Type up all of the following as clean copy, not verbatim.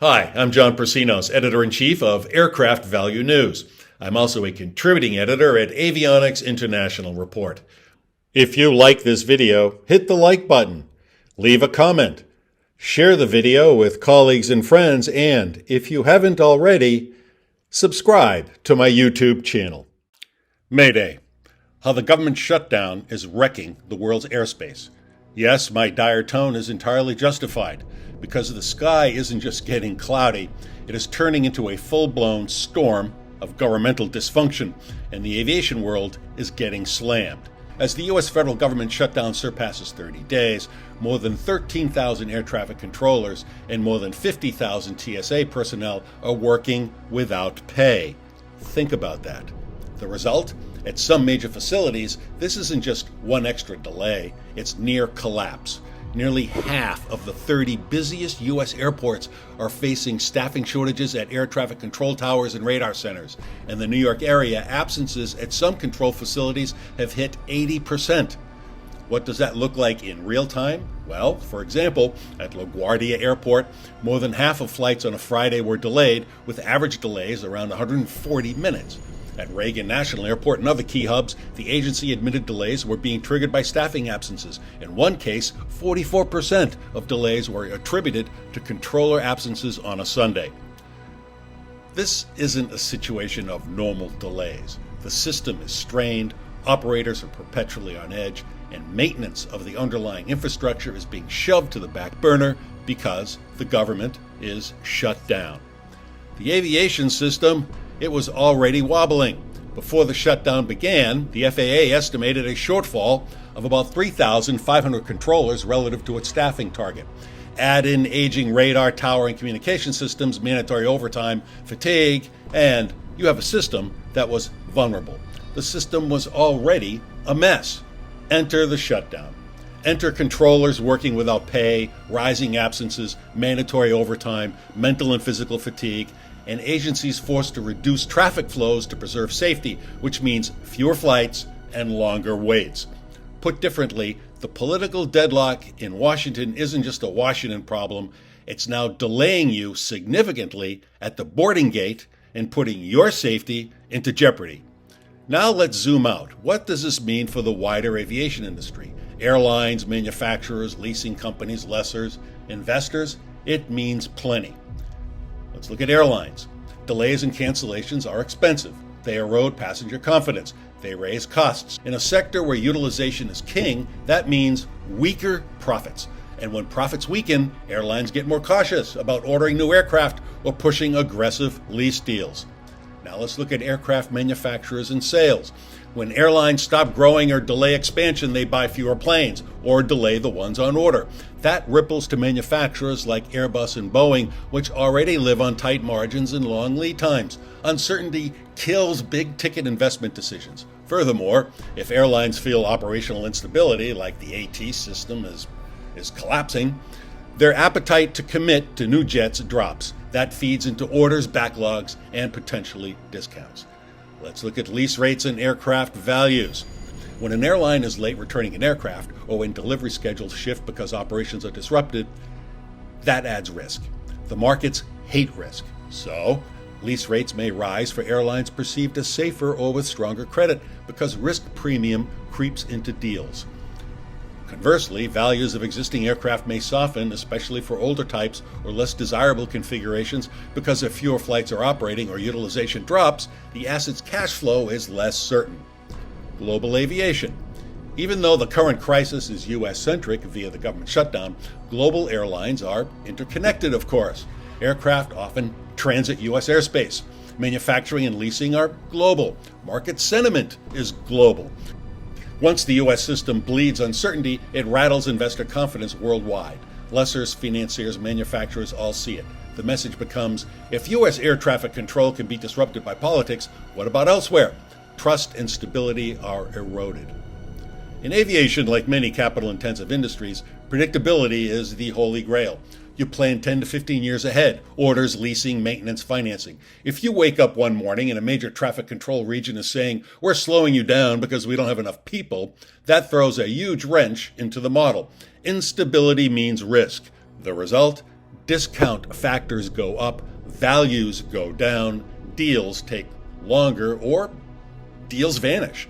Hi, I'm John Persinos, Editor-in-Chief of Aircraft Value News. I'm also a contributing editor at Avionics International Report. If you like this video, hit the like button, leave a comment, share the video with colleagues and friends, and if you haven't already, subscribe to my YouTube channel. Mayday. How the government shutdown is wrecking the world's airspace. Yes, my dire tone is entirely justified, because the sky isn't just getting cloudy, it is turning into a full-blown storm of governmental dysfunction, and the aviation world is getting slammed. As the U.S. federal government shutdown surpasses 30 days, more than 13,000 air traffic controllers and more than 50,000 TSA personnel are working without pay. Think about that. The result? At some major facilities, this isn't just one extra delay, it's near collapse. Nearly half of the 30 busiest U.S. airports are facing staffing shortages at air traffic control towers and radar centers. In the New York area, absences at some control facilities have hit 80%. What does that look like in real time? Well, for example, at LaGuardia Airport, more than half of flights on a Friday were delayed, with average delays around 140 minutes. At Reagan National Airport and other key hubs, the agency admitted delays were being triggered by staffing absences. In one case, 44% of delays were attributed to controller absences on a Sunday. This isn't a situation of normal delays. The system is strained, operators are perpetually on edge, and maintenance of the underlying infrastructure is being shoved to the back burner because the government is shut down. The aviation system, it was already wobbling. Before the shutdown began, the FAA estimated a shortfall of about 3,500 controllers relative to its staffing target. Add in aging radar, tower, and communication systems, mandatory overtime, fatigue, and you have a system that was vulnerable. The system was already a mess. Enter the shutdown. Enter controllers working without pay, rising absences, mandatory overtime, mental and physical fatigue, and agencies forced to reduce traffic flows to preserve safety, which means fewer flights and longer waits. Put differently, the political deadlock in Washington isn't just a Washington problem, it's now delaying you significantly at the boarding gate and putting your safety into jeopardy. Now let's zoom out. What does this mean for the wider aviation industry? Airlines, manufacturers, leasing companies, lessors, investors? It means plenty. Let's look at airlines. Delays and cancellations are expensive. They erode passenger confidence. They raise costs. In a sector where utilization is king, that means weaker profits. And when profits weaken, airlines get more cautious about ordering new aircraft or pushing aggressive lease deals. Now let's look at aircraft manufacturers and sales. When airlines stop growing or delay expansion, they buy fewer planes or delay the ones on order. That ripples to manufacturers like Airbus and Boeing, which already live on tight margins and long lead times. Uncertainty kills big-ticket investment decisions. Furthermore, if airlines feel operational instability, like the AT system is collapsing, their appetite to commit to new jets drops. That feeds into orders, backlogs, and potentially discounts. Let's look at lease rates and aircraft values. When an airline is late returning an aircraft, or when delivery schedules shift because operations are disrupted, that adds risk. The markets hate risk. So, lease rates may rise for airlines perceived as safer or with stronger credit because risk premium creeps into deals. Conversely, values of existing aircraft may soften, especially for older types or less desirable configurations, because if fewer flights are operating or utilization drops, the asset's cash flow is less certain. Global aviation. Even though the current crisis is U.S.-centric via the government shutdown, global airlines are interconnected, of course. Aircraft often transit U.S. airspace. Manufacturing and leasing are global. Market sentiment is global. Once the U.S. system bleeds uncertainty, it rattles investor confidence worldwide. Lessors, financiers, manufacturers all see it. The message becomes, if U.S. air traffic control can be disrupted by politics, what about elsewhere? Trust and stability are eroded. In aviation, like many capital-intensive industries, predictability is the holy grail. You plan 10 to 15 years ahead, orders, leasing, maintenance, financing. If you wake up one morning and a major traffic control region is saying, we're slowing you down because we don't have enough people, that throws a huge wrench into the model. Instability means risk. The result? discount factors go up, values go down, deals take longer, or deals vanish.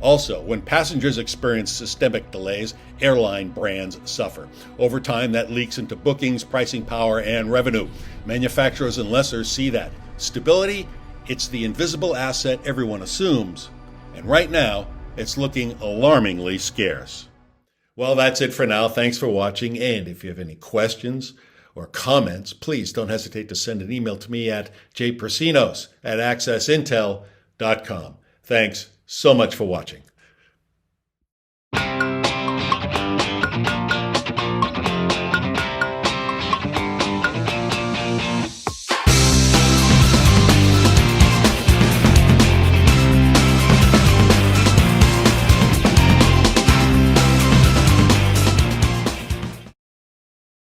Also, when passengers experience systemic delays, airline brands suffer. Over time, that leaks into bookings, pricing power, and revenue. Manufacturers and lessors see that. Stability, it's the invisible asset everyone assumes. And right now, it's looking alarmingly scarce. Well, that's it for now. Thanks for watching. And if you have any questions or comments, please don't hesitate to send an email to me at jpersinos@accessintel.com. Thanks so much for watching.